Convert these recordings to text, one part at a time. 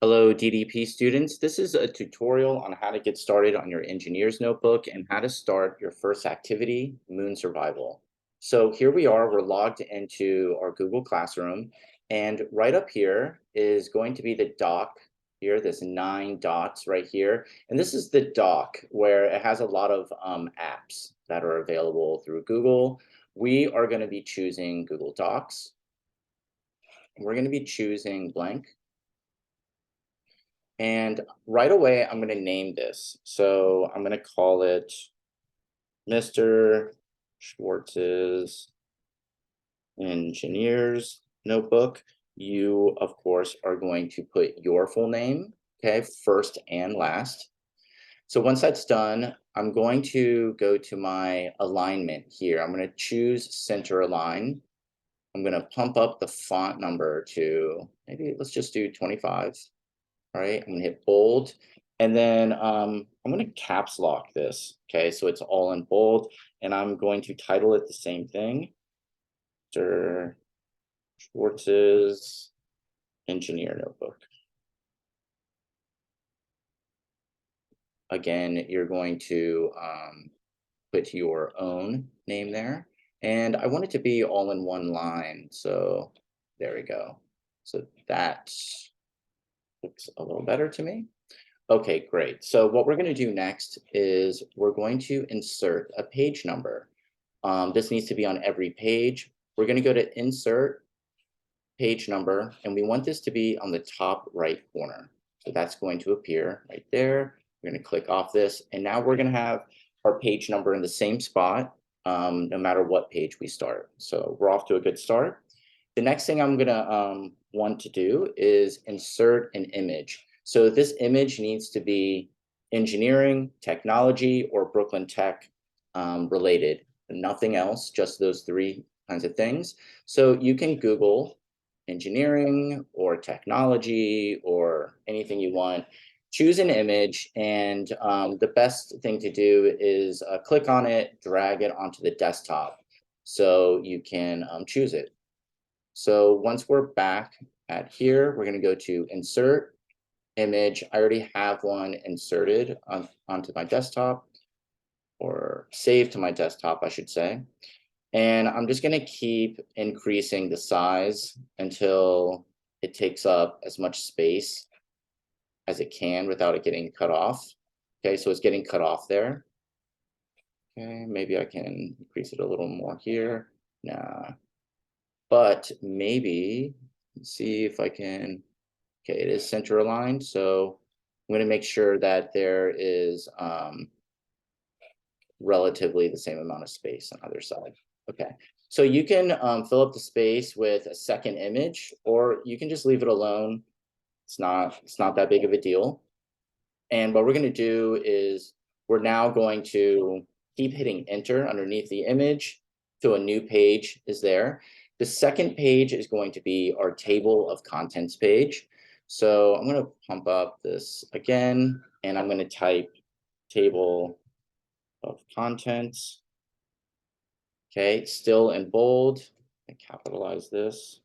Hello, DDP students. This is a tutorial on how to get started on your engineer's notebook and how to start your first activity, Moon Survival. So here we are, we're logged into our Google Classroom, and right up here is going to be the dock here, this 9 dots right here. And this is the dock where it has a lot of apps that are available through Google. We are going to be choosing Google Docs. We're going to be choosing blank. And right away, I'm going to name this. So I'm going to call it Mr. Schwartz's Engineer's Notebook. You, of course, are going to put your full name, okay, first and last. So once that's done, I'm going to go to my alignment here. I'm going to choose center align. I'm going to pump up the font number to maybe let's just do 25. All right, I'm gonna hit bold, and then I'm gonna caps lock this. Okay, so it's all in bold, and I'm going to title it the same thing. Mr. Schwartz's Engineer Notebook. Again, you're going to put your own name there, and I want it to be all in one line. So there we go. So that looks a little better to me. Okay, great. So what we're going to do next is we're going to insert a page number. This needs to be on every page. We're going to go to insert page number, and we want this to be on the top right corner. So that's going to appear right there. We're going to click off this, and now we're going to have our page number in the same spot, no matter what page we start. So we're off to a good start. The next thing I'm going to want to do is insert an image. So this image needs to be engineering, technology, or Brooklyn Tech related. Nothing else, just those 3 kinds of things. So you can Google engineering or technology or anything you want. Choose an image, and the best thing to do is click on it, drag it onto the desktop so you can choose it. So once we're back at here, we're going to go to insert image. I already have one inserted onto my desktop, or saved to my desktop, I should say. And I'm just going to keep increasing the size until it takes up as much space as it can without it getting cut off. Okay, so it's getting cut off there. Okay, maybe I can increase it a little more here. Nah, but maybe let's see if I can. Okay, it is center aligned, so I'm going to make sure that there is relatively the same amount of space on either side. Okay, so you can fill up the space with a second image, or you can just leave it alone. It's not that big of a deal. And what we're going to do is we're now going to keep hitting enter underneath the image so a new page is there. The second page is going to be our table of contents page. So I'm going to pump up this again, and I'm going to type table of contents. Okay, still in bold. I capitalize this.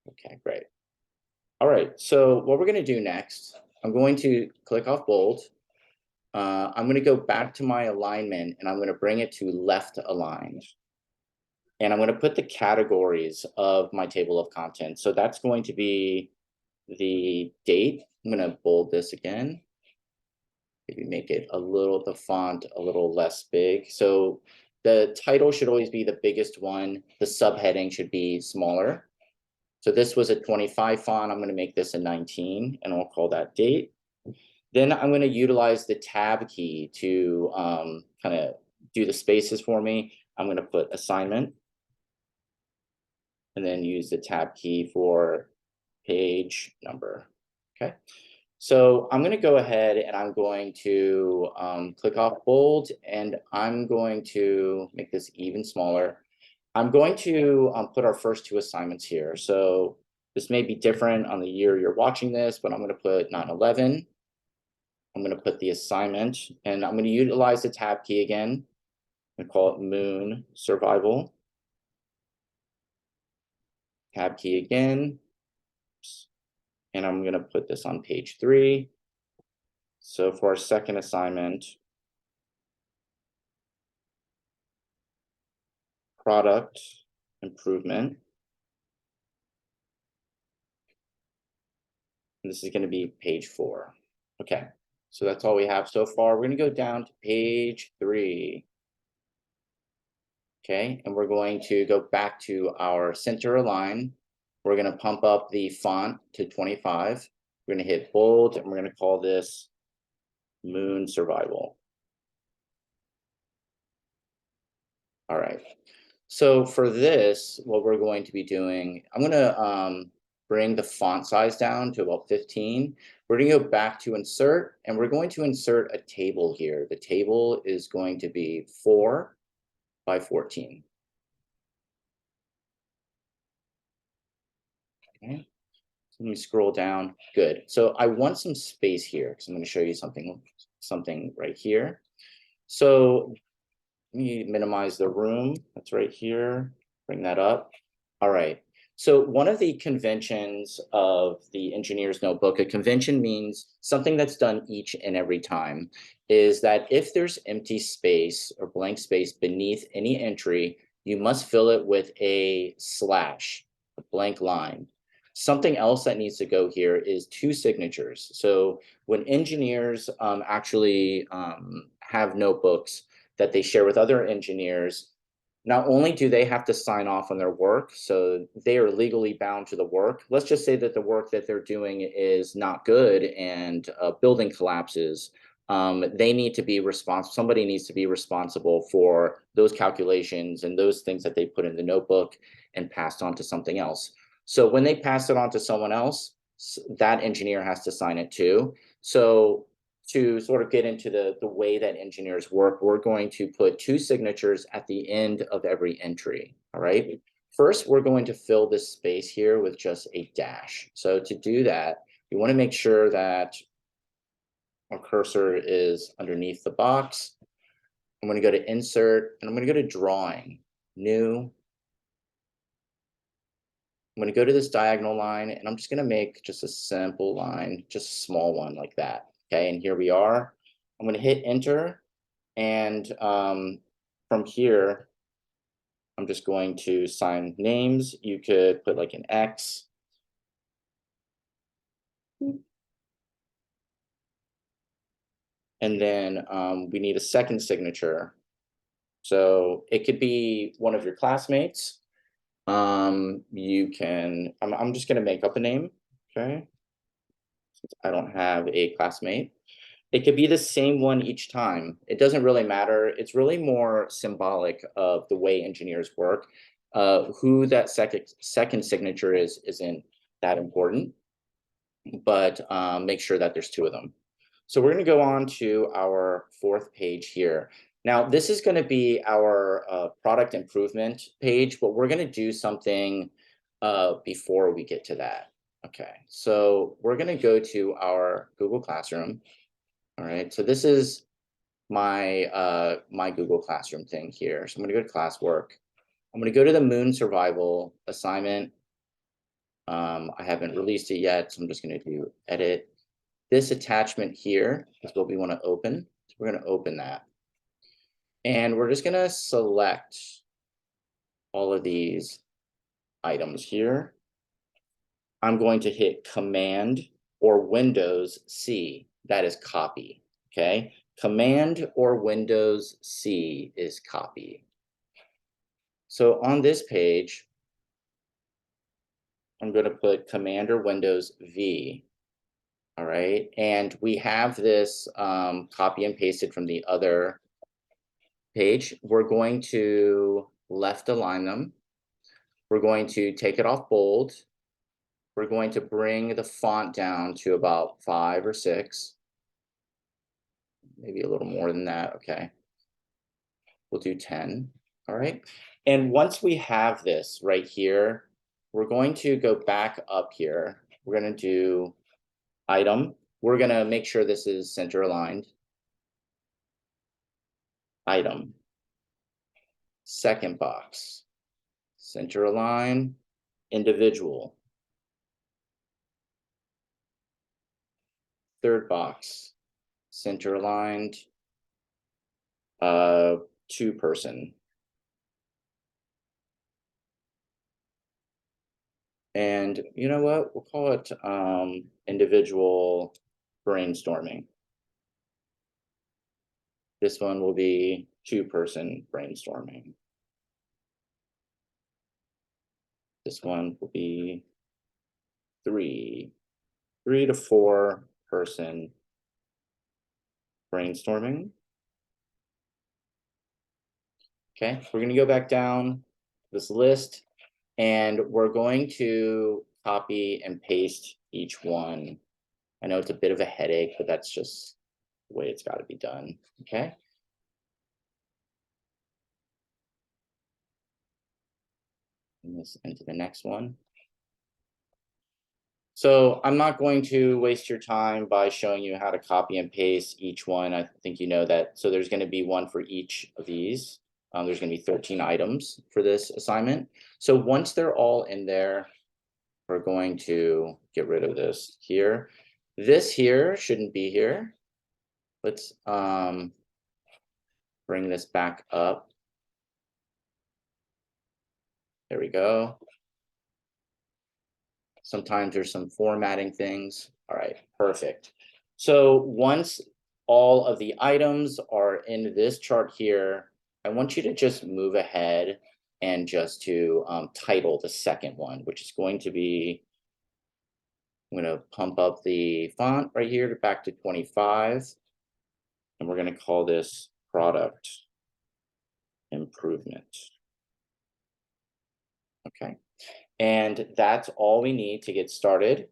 Okay, great. All right, so what we're going to do next, I'm going to click off bold. I'm going to go back to my alignment, and I'm going to bring it to left aligned. And I'm going to put the categories of my table of contents. So that's going to be the date. I'm going to bold this again. Maybe make it the font a little less big. So the title should always be the biggest one. The subheading should be smaller. So this was a 25 font. I'm going to make this a 19, and I'll call that date. Then I'm going to utilize the tab key to kind of do the spaces for me. I'm going to put assignment, and then use the tab key for page number. Okay. So I'm going to go ahead and I'm going to click off bold, and I'm going to make this even smaller. I'm going to put our first 2 assignments here. So this may be different on the year you're watching this, but I'm going to put 9/11. I'm going to put the assignment, and I'm going to utilize the tab key again. I'm going to call it Moon Survival. Tab key again. And I'm gonna put this on page 3. So for our second assignment, product improvement. And this is gonna be page 4. Okay, so that's all we have so far. We're gonna go down to page 3. Okay, and we're going to go back to our center align. We're gonna pump up the font to 25. We're gonna hit bold and we're gonna call this Moon Survival. All right, so for this, what we're going to be doing, I'm gonna bring the font size down to about 15. We're gonna go back to insert and we're going to insert a table here. The table is going to be 4 by 14. Okay. So let me scroll down. Good. So I want some space here because I'm going to show you something right here. So let me minimize the room. That's right here. Bring that up. All right. So one of the conventions of the engineer's notebook, a convention means something that's done each and every time, is that if there's empty space or blank space beneath any entry, you must fill it with a slash, a blank line. Something else that needs to go here is 2 signatures. So when engineers actually have notebooks that they share with other engineers, not only do they have to sign off on their work, so they are legally bound to the work. Let's just say that the work that they're doing is not good and a building collapses. They need to be responsible. Somebody needs to be responsible for those calculations and those things that they put in the notebook and passed on to something else. So when they pass it on to someone else, that engineer has to sign it too. So to sort of get into the way that engineers work, we're going to put 2 signatures at the end of every entry, all right? First, we're going to fill this space here with just a dash. So to do that, you want to make sure that our cursor is underneath the box. I'm going to go to insert and I'm going to go to drawing, new. I'm going to go to this diagonal line and I'm just going to make just a simple line, just a small one like that. Okay, and here we are. I'm going to hit enter. And from here, I'm just going to sign names. You could put like an X. And then we need a second signature. So it could be one of your classmates. You can, I'm just going to make up a name. Okay. Since I don't have a classmate. It could be the same one each time. It doesn't really matter. It's really more symbolic of the way engineers work. Who that second signature is isn't that important, but make sure that there's 2 of them. So we're going to go on to our 4th page here. Now, this is going to be our product improvement page, but we're going to do something before we get to that. Okay, so we're going to go to our Google Classroom. All right, so this is my my Google Classroom thing here. So I'm gonna go to classwork. I'm gonna go to the Moon Survival assignment. I haven't released it yet, so I'm just gonna do edit. This attachment here is what we want to open. So we're gonna open that. And we're just gonna select all of these items here. I'm going to hit Command or Windows C, that is copy, okay? Command or Windows C is copy. So on this page, I'm going to put Command or Windows V, all right? And we have this copy and pasted from the other page. We're going to left align them. We're going to take it off bold. We're going to bring the font down to about 5 or 6. Maybe a little more than that, okay. We'll do 10, all right? And once we have this right here, we're going to go back up here. We're gonna do item. We're gonna make sure this is center aligned. Item. Second box. Center align, individual. third box, center aligned, two person. And you know what? We'll call it individual brainstorming. This one will be two-person brainstorming. This one will be three to four person brainstorming. Okay, we're going to go back down this list and we're going to copy and paste each one. I know it's a bit of a headache, but that's just the way it's got to be done. Okay. And this into the next one. So I'm not going to waste your time by showing you how to copy and paste each one. I think you know that. So there's going to be one for each of these. There's going to be 13 items for this assignment. So once they're all in there, we're going to get rid of this here. This here shouldn't be here. Let's bring this back up. There we go. Sometimes there's some formatting things. All right, perfect. So once all of the items are in this chart here, I want you to just move ahead and just to title the second one, which is going to be, I'm going to pump up the font right here to back to 25. And we're going to call this product improvement. Okay. And that's all we need to get started.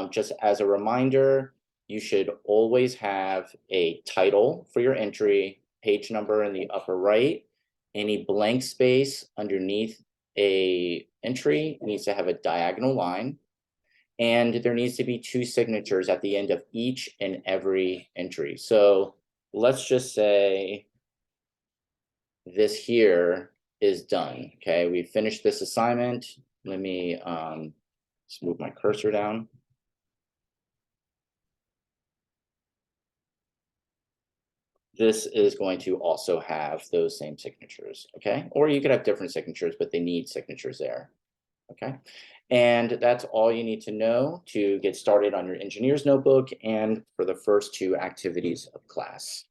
Just as a reminder, you should always have a title for your entry, page number in the upper right. Any blank space underneath a entry needs to have a diagonal line. And there needs to be two signatures at the end of each and every entry. So let's just say this here is done. Okay, we finished this assignment. Let me just move my cursor down. This is going to also have those same signatures, okay? Or you could have different signatures, but they need signatures there, okay? And that's all you need to know to get started on your engineer's notebook and for the first two activities of class.